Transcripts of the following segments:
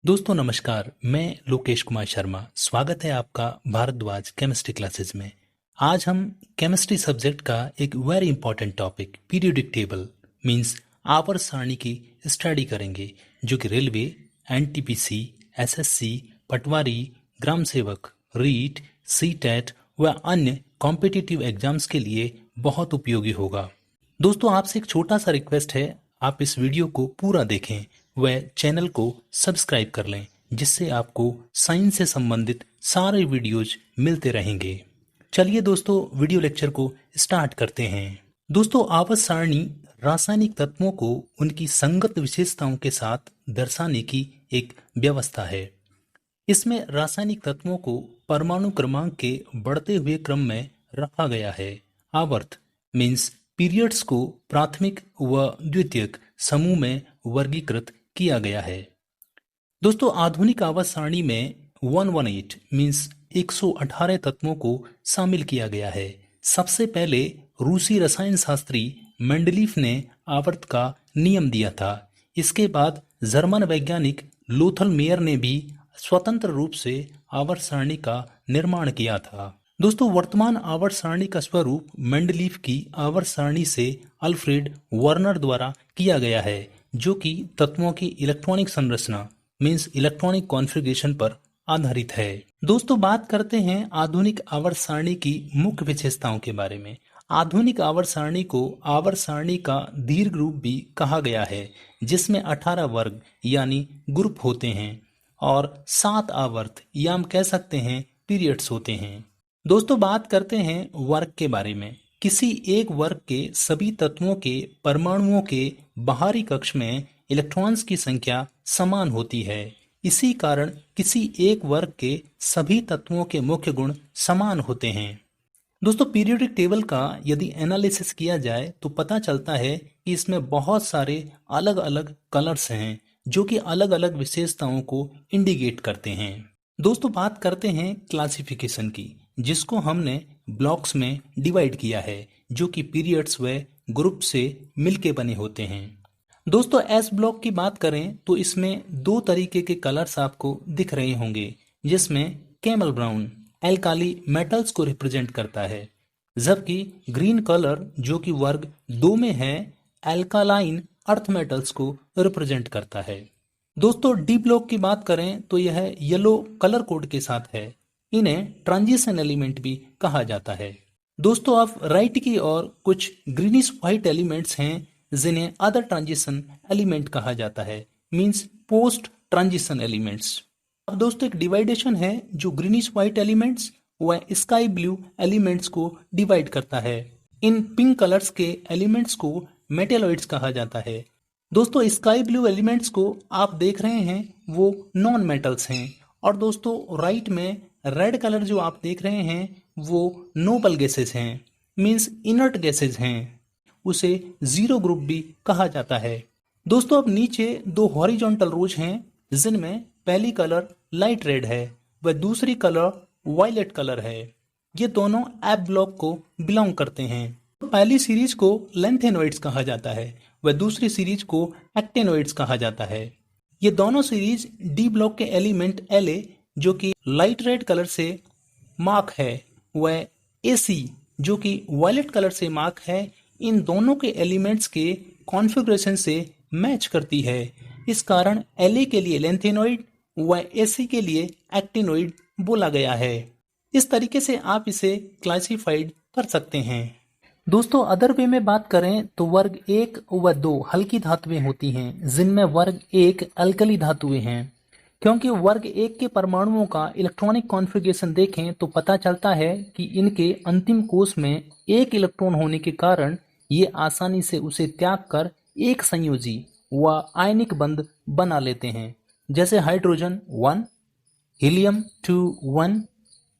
दोस्तों नमस्कार, मैं लोकेश कुमार शर्मा। स्वागत है आपका भारद्वाज केमिस्ट्री क्लासेस में। आज हम केमिस्ट्री सब्जेक्ट का एक very important topic periodic table means आवर्त सारणी की स्टडी करेंगे, जो कि रेलवे, एनटीपीसी, एसएससी, पटवारी, ग्राम सेवक, रीट, सीटेट व अन्य कॉम्पिटिटिव एग्जाम्स के लिए बहुत उपयोगी होगा। दोस्तों आपसे एक छोटा सा रिक्वेस्ट है, आप इस वीडियो को पूरा देखें व चैनल को सब्सक्राइब कर लें, जिससे आपको साइंस से संबंधित सारे वीडियोज मिलते रहेंगे। चलिए दोस्तों वीडियो लेक्चर को स्टार्ट करते हैं। दोस्तों आवर्त सारणी रासायनिक तत्वों को उनकी संगत विशेषताओं के साथ दर्शाने की एक व्यवस्था है। इसमें रासायनिक तत्वों को परमाणु क्रमांक के बढ़ते हुए क्रम में रखा गया है। आवर्त मीन्स पीरियड्स को प्राथमिक व द्वितीयक समूह में वर्गीकृत किया गया है। दोस्तों आधुनिक आवर्त सारणी में 118 मीन्स 118 तत्वों को शामिल किया गया है। सबसे पहले रूसी रसायन शास्त्री मेंडलीफ ने आवर्त का नियम दिया था। इसके बाद जर्मन वैज्ञानिक लोथल मेयर ने भी स्वतंत्र रूप से आवर्त सारणी का निर्माण किया था। दोस्तों वर्तमान आवर्त सारणी का स्वरूप मेंडलीफ की आवर्त सारणी से अल्फ्रेड वर्नर द्वारा किया गया है, जो कि तत्वों की इलेक्ट्रॉनिक संरचना मीन्स इलेक्ट्रॉनिक कॉन्फ़िगरेशन पर आधारित है। दोस्तों बात करते हैं आधुनिक आवर्त सारणी की मुख्य विशेषताओं के बारे में। आधुनिक आवर्त सारणी को आवर्त सारणी का दीर्घ रूप भी कहा गया है, जिसमें 18 वर्ग यानी ग्रुप होते हैं और 7 आवर्त या हम कह सकते हैं पीरियड्स होते हैं। दोस्तों बात करते हैं वर्ग के बारे में। किसी एक वर्ग के सभी तत्वों के परमाणुओं के बाहरी कक्ष में इलेक्ट्रॉन्स की संख्या समान होती है। इसी कारण किसी एक वर्ग के सभी तत्वों के मुख्य गुण समान होते हैं। दोस्तों पीरियोडिक टेबल का यदि एनालिसिस किया जाए तो पता चलता है कि इसमें बहुत सारे अलग अलग कलर्स हैं, जो कि अलग अलग विशेषताओं को इंडिकेट करते हैं। दोस्तों बात करते हैं क्लासिफिकेशन की, जिसको हमने ब्लॉक्स में डिवाइड किया है, जो कि पीरियड्स व ग्रुप से मिलके बने होते हैं। दोस्तों एस ब्लॉक की बात करें तो इसमें 2 तरीके के कलर्स आपको दिख रहे होंगे, जिसमें कैमल ब्राउन एल्काली मेटल्स को रिप्रेजेंट करता है, जबकि ग्रीन कलर जो कि वर्ग 2 में है एल्कालाइन अर्थ मेटल्स को रिप्रेजेंट करता है। दोस्तों डी ब्लॉक की बात करें तो यह येलो कलर कोड के साथ है। इन्हें ट्रांजिशन एलिमेंट भी कहा जाता है। दोस्तों अब राइट की ओर कुछ ग्रीनिश व्हाइट एलिमेंट्स हैं, जिन्हें अदर ट्रांजिशन एलिमेंट कहा जाता है मींस पोस्ट ट्रांजिशन एलिमेंट्स। अब दोस्तों एक डिवाइडेशन है जो ग्रीनिश व्हाइट एलिमेंट्स व स्काई ब्लू एलिमेंट्स को डिवाइड करता है। इन पिंक कलर्स के एलिमेंट्स को मेटेलॉइड्स कहा जाता है। दोस्तों स्काई ब्लू एलिमेंट्स को आप देख रहे हैं वो नॉन मेटल्स हैं, और दोस्तों राइट में रेड कलर जो आप देख रहे हैं वो नोबल गैसेस हैं मींस इनर्ट गैसेस हैं। उसे जीरो ग्रुप भी कहा जाता है। दोस्तों अब नीचे 2 हॉरिजॉन्टल रोज हैं, जिनमें पहली कलर लाइट रेड है व दूसरी कलर वायलेट कलर है। ये दोनों एप ब्लॉक को बिलोंग करते हैं। पहली सीरीज को लेंथेनोइड्स कहा जाता है व दूसरी सीरीज को एक्टेनोइड्स कहा जाता है। ये दोनों सीरीज डी ब्लॉक के एलिमेंट एल जो कि लाइट रेड कलर से मार्क है व एसी जो कि वायलेट कलर से मार्क है, इन दोनों के एलिमेंट्स के कॉन्फ़िगरेशन से मैच करती है। इस कारण एल के लिए लेंथेनोइड व एसी के लिए एक्टिनोइड बोला गया है। इस तरीके से आप इसे क्लासिफाइड कर सकते हैं। दोस्तों अदर वे में बात करें तो वर्ग 1 व 2 हल्की धातुएं होती हैं, जिनमें वर्ग 1 अल्कली धातुएं हैं। क्योंकि वर्ग 1 के परमाणुओं का इलेक्ट्रॉनिक कॉन्फ़िगरेशन देखें तो पता चलता है कि इनके अंतिम कोष में 1 इलेक्ट्रॉन होने के कारण ये आसानी से उसे त्याग कर एक संयोजी व आयनिक बंध बना लेते हैं, जैसे हाइड्रोजन 1, हीलियम 2 1,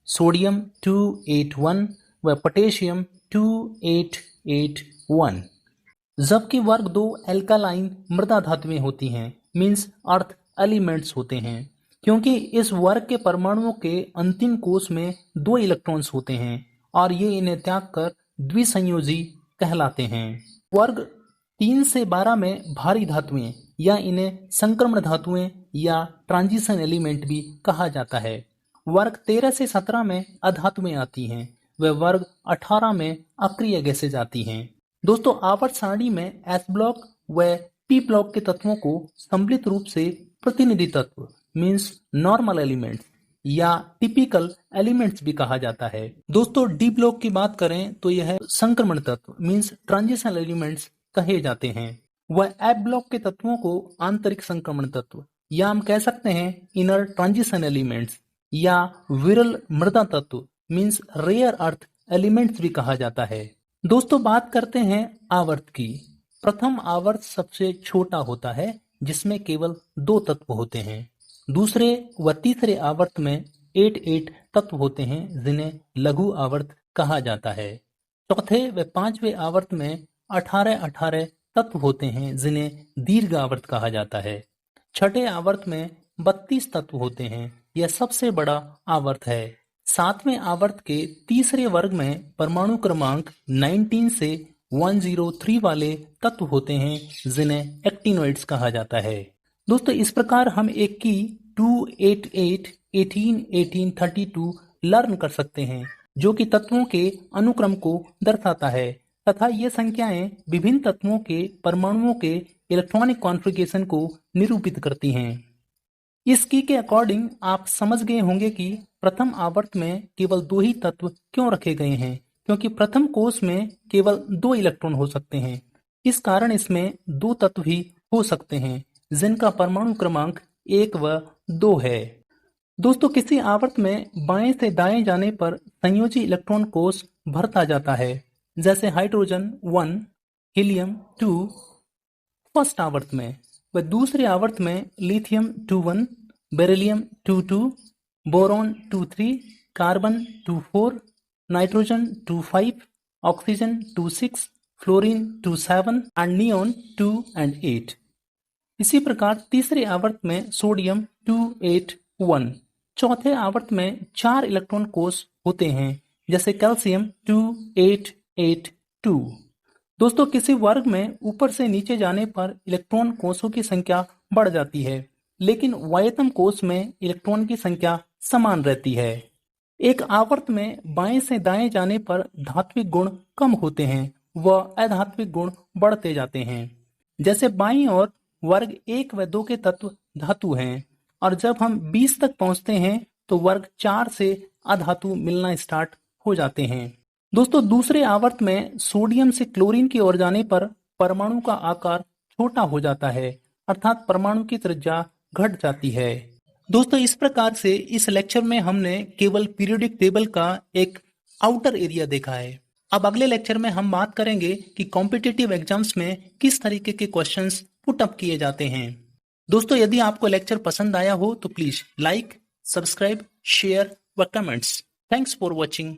सोडियम 281 व पोटेशियम 2881। जबकि वर्ग 2 एल्कालाइन मृदा धातुएं होती हैं मींस अर्थ एलिमेंट्स होते हैं, क्योंकि इस वर्ग के परमाणुओं के अंतिम कोष में 2 इलेक्ट्रॉन्स होते हैं और ये इन्हें त्याग कर द्विसंयोजी कहलाते हैं। वर्ग 3 से 12 में भारी धातुएं या इन्हें संक्रमण धातुएं या ट्रांजिशन एलिमेंट भी कहा जाता है। वर्ग 13 से 17 में अधातुएं आती हैं, व वर्ग 18 में अक्रिय गैसेज आती हैं। दोस्तों आवर्त सारणी में एस ब्लॉक व पी ब्लॉक के तत्वों को सम्मिलित रूप से प्रतिनिधि तत्व मीन्स नॉर्मल एलिमेंट्स या टिपिकल एलिमेंट्स भी कहा जाता है। दोस्तों डी ब्लॉक की बात करें तो यह संक्रमण तत्व मीन्स ट्रांजिशन एलिमेंट्स कहे जाते हैं। वह एफ ब्लॉक के तत्वों को आंतरिक संक्रमण तत्व या हम कह सकते हैं इनर ट्रांजिशन एलिमेंट्स या विरल मृदा तत्व मीन्स रेयर अर्थ एलिमेंट्स भी कहा जाता है। दोस्तों बात करते हैं आवर्त की। प्रथम आवर्त सबसे छोटा होता है जिसमें केवल 2 तत्व होते हैं। दूसरे व तीसरे आवर्त में 8 तत्व होते हैं जिन्हें लघु आवर्त कहा जाता है। चौथे व 5वें आवर्त में 18 तत्व होते हैं जिन्हें दीर्घ आवर्त कहा जाता है। छठे आवर्त में 32 तत्व होते हैं, यह सबसे बड़ा आवर्त है। 7वें आवर्त के तीसरे वर्ग में परमाणु क्रमांक 19 से 103 वाले तत्व होते हैं जिन्हें एक्टिनोइड्स कहा जाता है। दोस्तों इस प्रकार हम एक की 2, 8, 8, 18, 18, 32 लर्न कर सकते हैं जो कि तत्वों के अनुक्रम को दर्शाता है तथा ये संख्याएं विभिन्न तत्वों के परमाणुओं के इलेक्ट्रॉनिक कॉन्फ़िगरेशन को निरूपित करती हैं। इस की के अकॉर्डिंग आप समझ गए होंगे कि प्रथम आवर्त में केवल 2 ही तत्व क्यों रखे गए हैं, क्योंकि प्रथम कोष में केवल 2 इलेक्ट्रॉन हो सकते हैं। इस कारण इसमें 2 तत्व ही हो सकते हैं जिनका परमाणु क्रमांक 1 व 2 है। दोस्तों किसी आवर्त में बाएं से दाएं जाने पर संयोजी इलेक्ट्रॉन कोष भरता जाता है, जैसे हाइड्रोजन 1, हीलियम 2 फर्स्ट आवर्त में, व दूसरे आवर्त में lithium 21, beryllium 22, boron 23, carbon 24, nitrogen 25, oxygen 26, fluorine 27 and neon 2 and 8। इसी प्रकार तीसरे आवर्त में सोडियम 281। चौथे आवर्त में 4 इलेक्ट्रॉन कोष होते हैं जैसे कैल्शियम 2882। दोस्तों किसी वर्ग में ऊपर से नीचे जाने पर इलेक्ट्रॉन कोषों की संख्या बढ़ जाती है, लेकिन वायतम कोष में इलेक्ट्रॉन की संख्या समान रहती है। एक आवर्त में बाएं से दाएं जाने पर धात्विक गुण कम होते हैं व अधात्विक गुण बढ़ते जाते हैं। जैसे बाईं ओर वर्ग 1 व 2 के तत्व धातु हैं और जब हम 20 तक पहुंचते हैं तो वर्ग 4 से अधातु मिलना स्टार्ट हो जाते हैं। दोस्तों दूसरे आवर्त में सोडियम से क्लोरीन की ओर जाने पर परमाणु का आकार छोटा हो जाता है, अर्थात परमाणु की त्रिज्या घट जाती है। दोस्तों इस प्रकार से इस लेक्चर में हमने केवल पीरियोडिक टेबल का एक आउटर एरिया देखा है। अब अगले लेक्चर में हम बात करेंगे कि कॉम्पिटिटिव एग्जाम्स में किस तरीके के क्वेश्चंस पुट अप किए जाते हैं। दोस्तों यदि आपको लेक्चर पसंद आया हो तो प्लीज लाइक, सब्सक्राइब, शेयर व कमेंट्स। Thanks for watching.